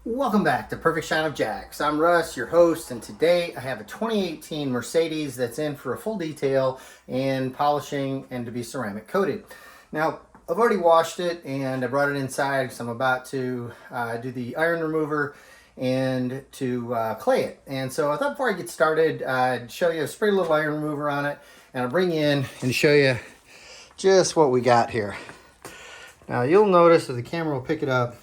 Welcome back to Perfect Shine of Jacks. I'm Russ, your host, and today I have a 2018 Mercedes that's in for a full detail and polishing and to be ceramic coated. Now, I've already washed it and I brought it inside because I'm about to do the iron remover and to clay it. And so I thought before I get started, I'd show you, spray a little iron remover on it, and I'll bring you in and show you just what we got here. Now, you'll notice that the camera will pick it up.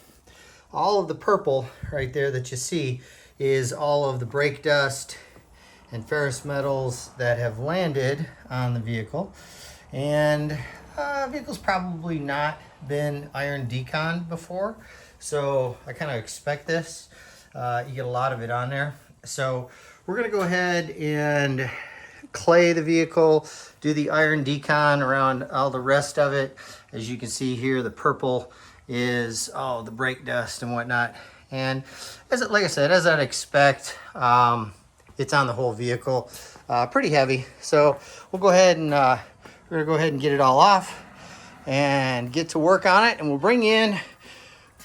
All of the purple right there that you see is all of the brake dust and ferrous metals that have landed on the vehicle. And vehicle's probably not been iron deconned before, so I kind of expect this. You get a lot of it on there. So we're going to go ahead and clay the vehicle, do the iron decon around all the rest of it. As you can see here, the purple is the brake dust and whatnot, and like I said, as I'd expect, it's on the whole vehicle, pretty heavy. So we'll go ahead and we're gonna go ahead and get it all off and get to work on it, and we'll bring in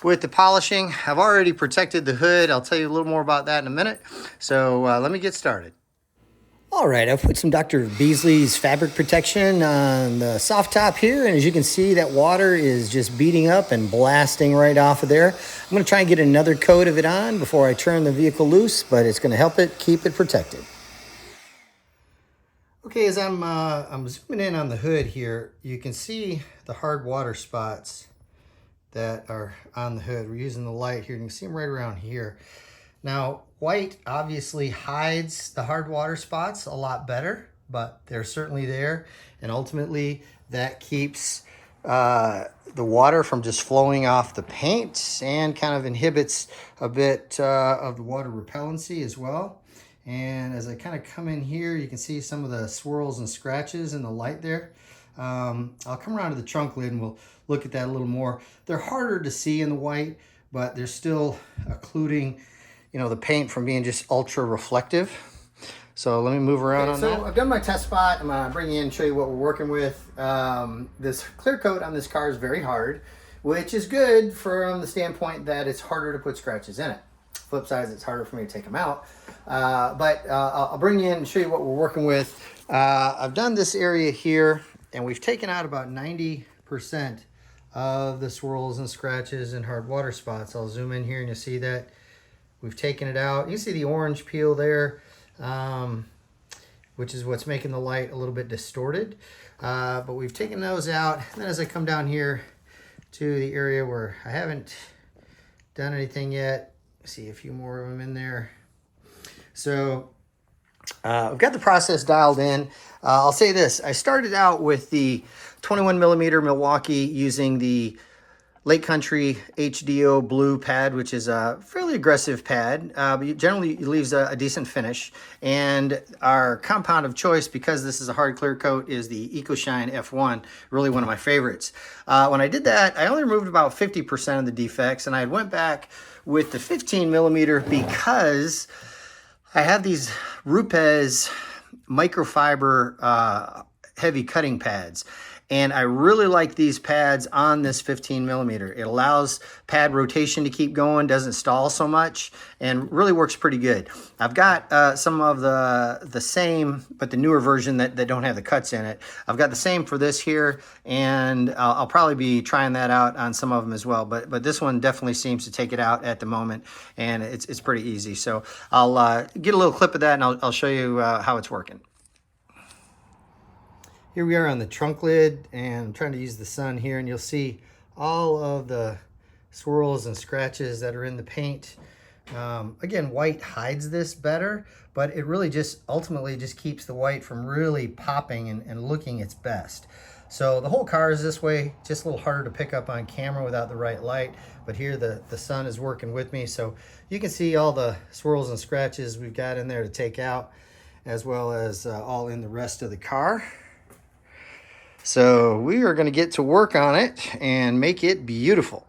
with the polishing. I've already protected the hood. I'll tell you a little more about that in a minute. So let me get started. All right, I've put some Dr. Beasley's fabric protection on the soft top here, and as you can see, that water is just beating up and blasting right off of there. I'm going to try and get another coat of it on before I turn the vehicle loose, but it's going to help it keep it protected. Okay, as I'm zooming in on the hood here, you can see the hard water spots that are on the hood. We're using the light here, and you can see them right around here. Now, white obviously hides the hard water spots a lot better, but they're certainly there. And ultimately, that keeps the water from just flowing off the paint and kind of inhibits a bit of the water repellency as well. And as I kind of come in here, you can see some of the swirls and scratches in the light there. I'll come around to the trunk lid and we'll look at that a little more. They're harder to see in the white, but they're still occluding the paint from being just ultra reflective. So let me move around on that. So I've done my test spot. I'm gonna bring you in and show you what we're working with. This clear coat on this car is very hard, which is good from the standpoint that it's harder to put scratches in it. Flip side, it's harder for me to take them out. But I'll bring you in and show you what we're working with. I've done this area here, and we've taken out about 90% of the swirls and scratches and hard water spots. I'll zoom in here and you'll see that we've taken it out. You can see the orange peel there, which is what's making the light a little bit distorted. But we've taken those out. And then as I come down here to the area where I haven't done anything yet, see a few more of them in there. So I've got the process dialed in. I'll say this. I started out with the 21 millimeter Milwaukee using the Lake Country HDO blue pad, which is a fairly aggressive pad, but generally it leaves a decent finish. And our compound of choice, because this is a hard clear coat, is the EcoShine F1, really one of my favorites. When I did that, I only removed about 50% of the defects, and I went back with the 15 millimeter because I have these Rupes microfiber heavy cutting pads. And I really like these pads on this 15 millimeter. It allows pad rotation to keep going, doesn't stall so much, and really works pretty good. I've got some of the same, but the newer version that don't have the cuts in it. I've got the same for this here, and I'll probably be trying that out on some of them as well. But this one definitely seems to take it out at the moment, and it's pretty easy. So I'll get a little clip of that, and I'll show you how it's working. Here we are on the trunk lid, and I'm trying to use the sun here, and you'll see all of the swirls and scratches that are in the paint. Again, white hides this better, but it really just ultimately just keeps the white from really popping and looking its best. So the whole car is this way, just a little harder to pick up on camera without the right light, but here the sun is working with me, so you can see all the swirls and scratches we've got in there to take out, as well as all in the rest of the car. So we are going to get to work on it and make it beautiful.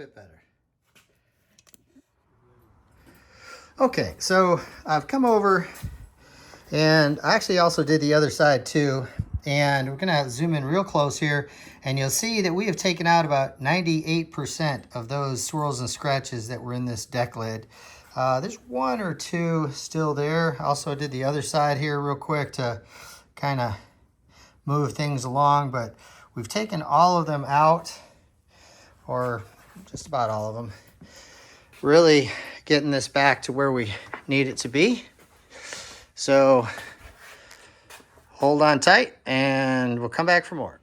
bit better. Okay, so I've come over and I actually also did the other side too. And we're gonna zoom in real close here and you'll see that we have taken out about 98% of those swirls and scratches that were in this deck lid. There's one or two still there. Also did the other side here real quick to kind of move things along, but we've taken all of them out, or just about all of them. Really getting this back to where we need it to be. So hold on tight and we'll come back for more.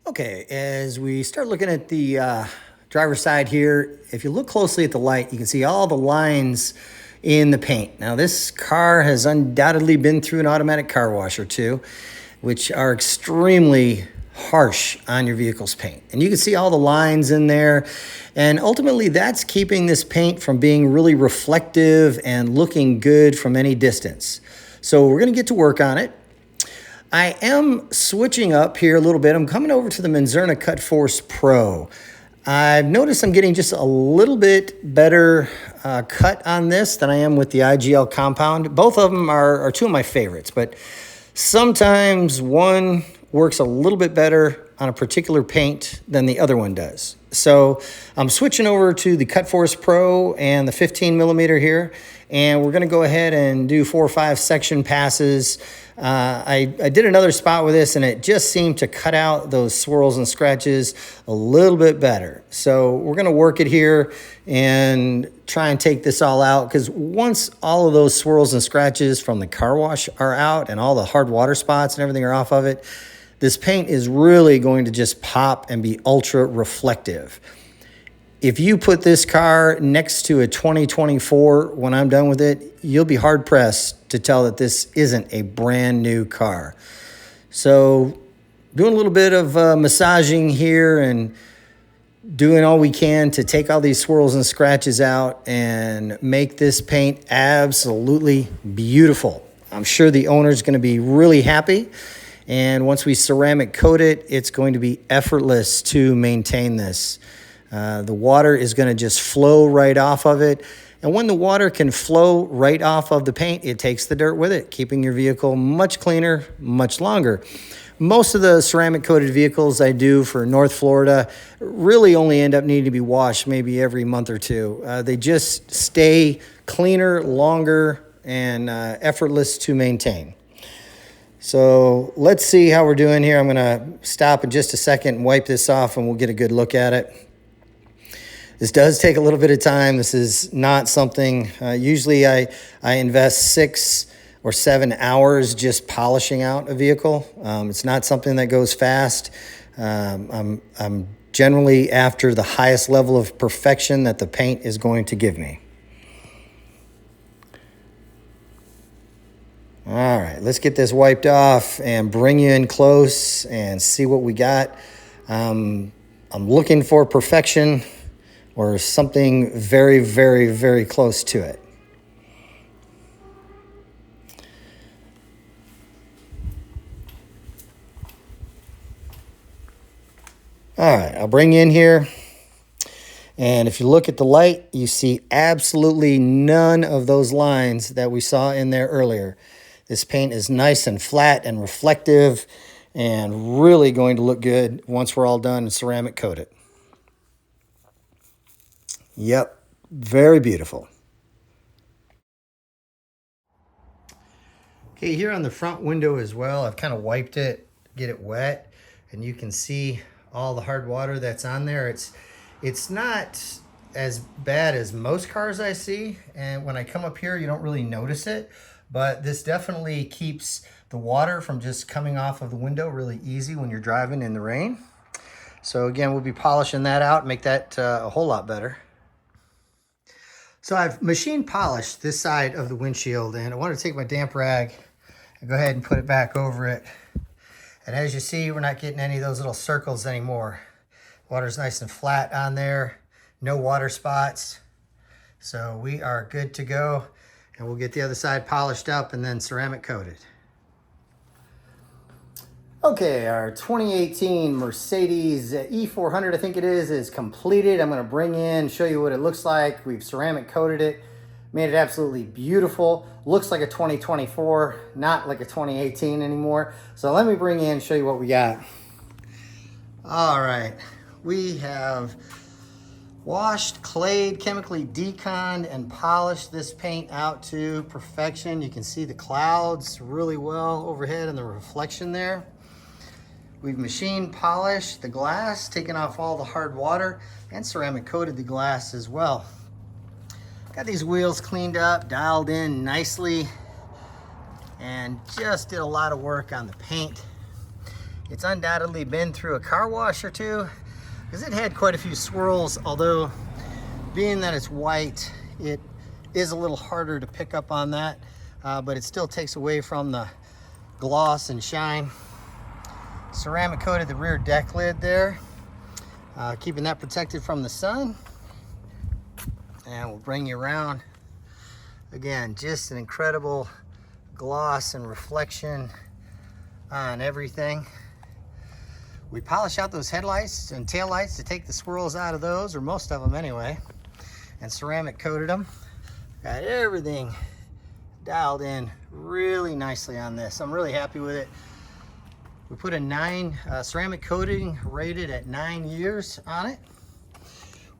Okay, as we start looking at the driver's side here, if you look closely at the light, you can see all the lines in the paint. Now this car has undoubtedly been through an automatic car wash or two, which are extremely harsh on your vehicle's paint. And you can see all the lines in there. And ultimately that's keeping this paint from being really reflective and looking good from any distance. So we're gonna get to work on it. I am switching up here a little bit. I'm coming over to the Menzerna Cut Force Pro. I've noticed I'm getting just a little bit better cut on this than I am with the IGL compound. Both of them are two of my favorites, but sometimes one works a little bit better on a particular paint than the other one does. So I'm switching over to the Cut Force Pro and the 15 millimeter here, and we're gonna go ahead and do 4 or 5 section passes. I did another spot with this and it just seemed to cut out those swirls and scratches a little bit better. So we're gonna work it here and try and take this all out, because once all of those swirls and scratches from the car wash are out and all the hard water spots and everything are off of it, this paint is really going to just pop and be ultra reflective. If you put this car next to a 2024 when I'm done with it, you'll be hard pressed to tell that this isn't a brand new car. So doing a little bit of massaging here and doing all we can to take all these swirls and scratches out and make this paint absolutely beautiful. I'm sure the owner's going to be really happy. And once we ceramic coat it, it's going to be effortless to maintain this. The water is going to just flow right off of it. And when the water can flow right off of the paint, it takes the dirt with it, keeping your vehicle much cleaner, much longer. Most of the ceramic coated vehicles I do for North Florida really only end up needing to be washed maybe every month or two. They just stay cleaner, longer, and effortless to maintain. So let's see how we're doing here. I'm gonna stop in just a second and wipe this off and we'll get a good look at it. This does take a little bit of time. This is not something, usually I invest 6 or 7 hours just polishing out a vehicle. It's not something that goes fast. I'm generally after the highest level of perfection that the paint is going to give me. All right, let's get this wiped off and bring you in close and see what we got. I'm looking for perfection or something very, very, very close to it. All right, I'll bring you in here. And if you look at the light, you see absolutely none of those lines that we saw in there earlier. This paint is nice and flat and reflective and really going to look good once we're all done and ceramic coat it. Yep, very beautiful. Okay, here on the front window as well, I've kind of wiped it, get it wet, and you can see all the hard water that's on there. It's not as bad as most cars I see, and when I come up here, you don't really notice it. But this definitely keeps the water from just coming off of the window really easy when you're driving in the rain. So again, we'll be polishing that out, make that a whole lot better. So I've machine polished this side of the windshield, and I want to take my damp rag and go ahead and put it back over it. And as you see, we're not getting any of those little circles anymore. Water's nice and flat on there, no water spots. So we are good to go. And we'll get the other side polished up and then ceramic coated. Okay, our 2018 Mercedes E400, I think it is completed. I'm going to bring in, show you what it looks like. We've ceramic coated it, made it absolutely beautiful. Looks like a 2024, not like a 2018 anymore. So let me bring in, show you what we got. All right, we have washed, clayed, chemically deconned, and polished this paint out to perfection. You can see the clouds really well overhead and the reflection there. We've machine polished the glass, taken off all the hard water, and ceramic coated the glass as well. Got these wheels cleaned up, dialed in nicely, and just did a lot of work on the paint. It's undoubtedly been through a car wash or two, because it had quite a few swirls, although being that it's white, it is a little harder to pick up on that, but it still takes away from the gloss and shine. Ceramic coated the rear deck lid there, keeping that protected from the sun. And we'll bring you around. Again, just an incredible gloss and reflection on everything. We polish out those headlights and taillights to take the swirls out of those, or most of them anyway, and ceramic coated them. Got everything dialed in really nicely on this. I'm really happy with it. We put a ceramic coating rated at 9 years on it.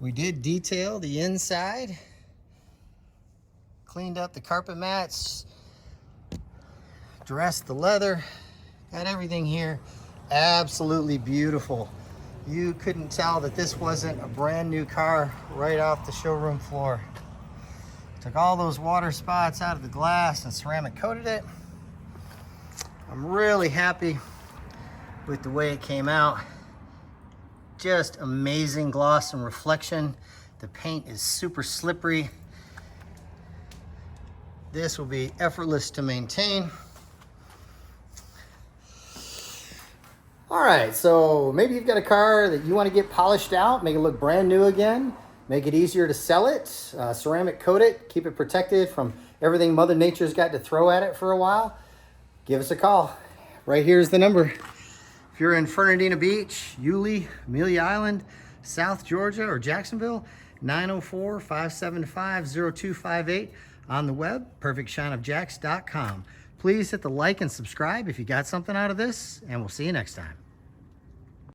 We did detail the inside, cleaned up the carpet mats, dressed the leather, got everything here absolutely beautiful. You couldn't tell that this wasn't a brand new car right off the showroom floor. Took all those water spots out of the glass and ceramic coated it. I'm really happy with the way it came out. Just amazing gloss and reflection. The paint is super slippery. This will be effortless to maintain. All right, so maybe you've got a car that you want to get polished out, make it look brand new again, make it easier to sell it, ceramic coat it, keep it protected from everything Mother Nature's got to throw at it for a while. Give us a call. Right here's the number. If you're in Fernandina Beach, Yulee, Amelia Island, South Georgia, or Jacksonville, 904-575-0258. On the web, perfectshineofjacks.com. Please hit the like and subscribe if you got something out of this, and we'll see you next time.